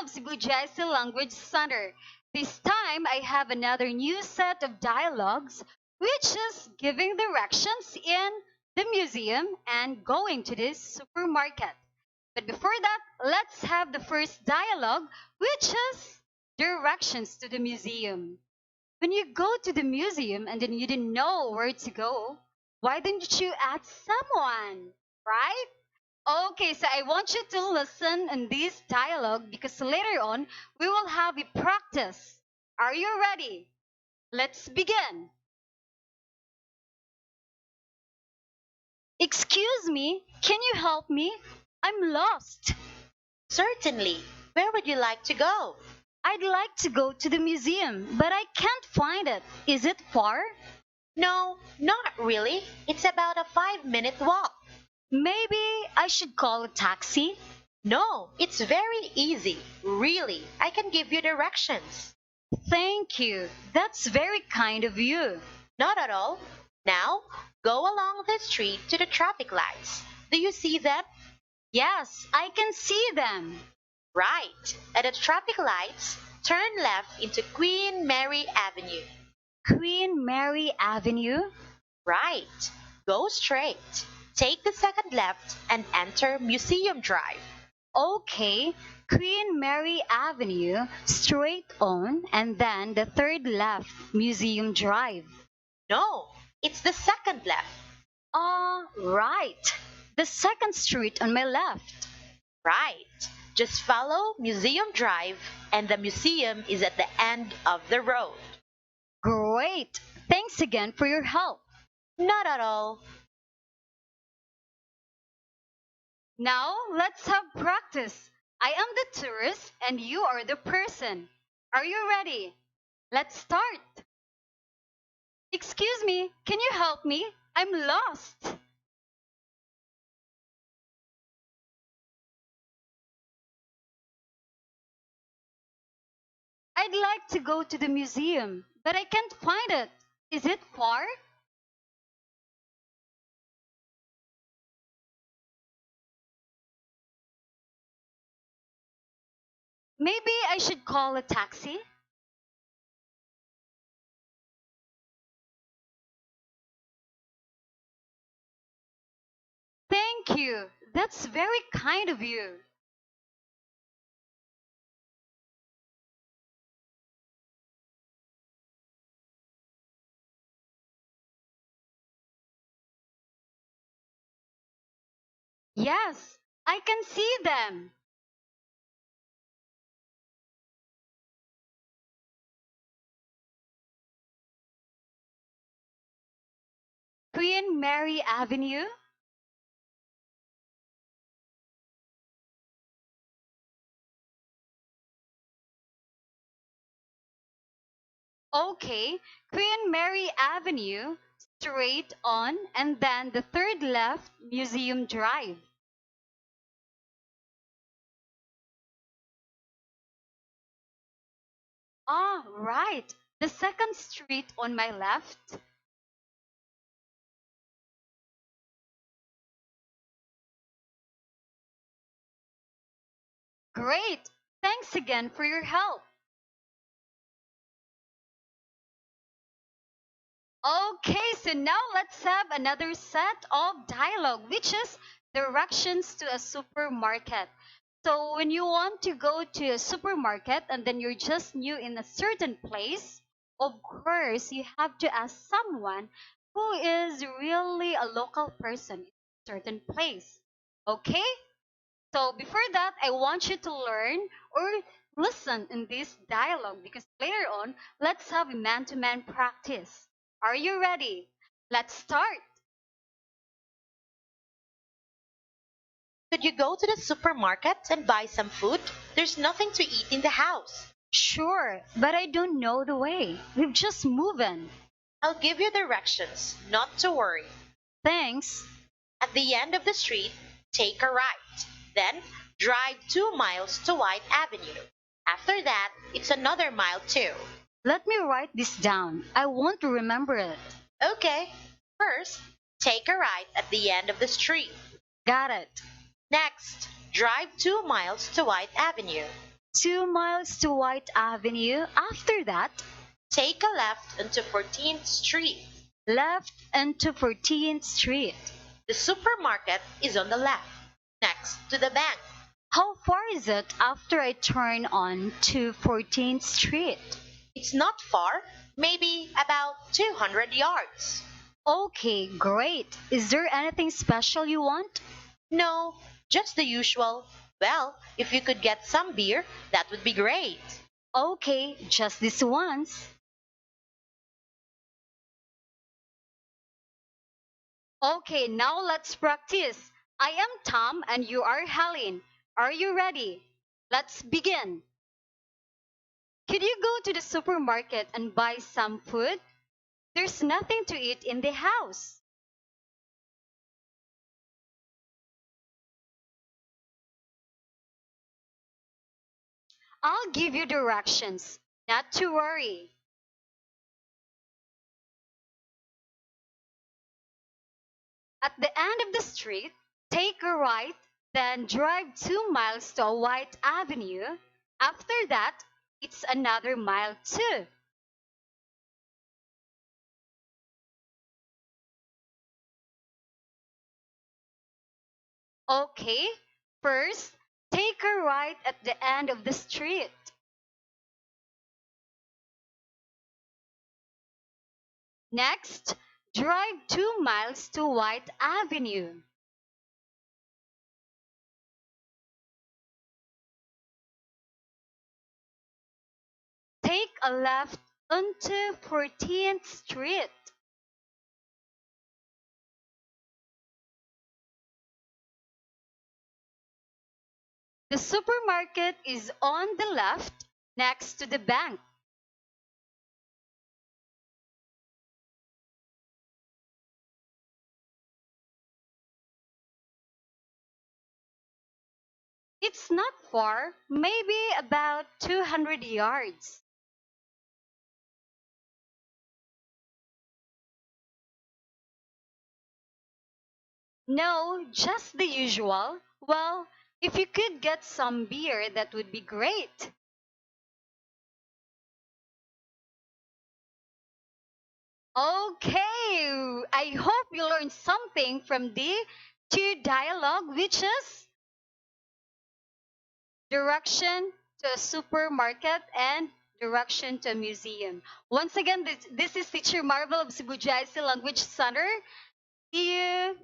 of Cebu JIC Language Center. This time I have another new set of dialogues, which is giving directions in the museum and going to this supermarket. But before that, let's have the first dialogue, which is directions to the museum. When you go to the museum and then you didn't know where to go, why didn't you ask someone? Right? Okay, so I want you to listen in this dialogue because later on we will have a practice. Are you ready? Let's begin. Excuse me, can you help me? I'm lost. Certainly. Where would you like to go? I'd like to go to the museum, but I can't find it. Is it far? No, not really. It's about a 5-minute walk. Maybe I should call a taxi. No, it's very easy. Really, I can give you directions. Thank you. That's very kind of you. Not at all. Now, go along the street to the traffic lights. Do you see them? Yes, I can see them. Right. At the traffic lights, turn left into Queen Mary Avenue. Queen Mary Avenue? Right. Go straight. Take the second left and enter Museum Drive. Okay, Queen Mary Avenue, straight on, and then the third left, Museum Drive. No, it's the second left. Right. The second street on my left. Right. Just follow Museum Drive and the museum is at the end of the road. Great. Thanks again for your help. Not at all. Now, let's have practice. I am the tourist and you are the person. Are you ready? Let's start. Excuse me, can you help me? I'm lost. I'd like to go to the museum, but I can't find it. Is it far? Maybe I should call a taxi. Thank you. That's very kind of you. Yes, I can see them. Queen Mary Avenue. Okay, Queen Mary Avenue, straight on, and then the third left, Museum Drive. Right. The second street on my left. Great. Thanks again for your help. Okay, so now let's have another set of dialogue, which is directions to a supermarket. So when you want to go to a supermarket and then you're just new in a certain place, of course, you have to ask someone who is really a local person in a certain place. Okay? So before that, I want you to learn or listen in this dialogue because later on, let's have a man-to-man practice. Are you ready? Let's start. Could you go to the supermarket and buy some food? There's nothing to eat in the house. Sure, but I don't know the way. We've just moved in. I'll give you directions, not to worry. Thanks. At the end of the street, take a right. Then, drive 2 miles to White Avenue. After that, it's another mile too. Let me write this down. I want to remember it. Okay. First, take a right at the end of the street. Got it. Next, drive 2 miles to White Avenue. 2 miles to White Avenue. After that, Take a left onto 14th Street. left into 14th Street. The supermarket is on the left, next to the bank. How far is it after I turn on to 14th Street? It's not far, maybe about 200 yards. Okay, great. Is there anything special you want? No, just the usual. Well, if you could get some beer, that would be great. Okay, just this once. Okay, now let's practice. I am Tom and you are Helen. Are you ready? Let's begin. Could you go to the supermarket and buy some food? There's nothing to eat in the house. I'll give you directions. Not to worry. At the end of the street, take a right, then drive 2 miles to a White Avenue. After that, it's another mile too. Okay, first, take a right at the end of the street. Next, drive 2 miles to White Avenue. Take a left onto 14th Street. The supermarket is on the left next to the bank. It's not far, maybe about 200 yards. No, just the usual. Well, if you could get some beer, that would be great. Okay, I hope you learned something from the two dialogue, which is direction to a supermarket and direction to a museum. Once again, this is teacher Marvel of Cebu JIC Language Center. See you.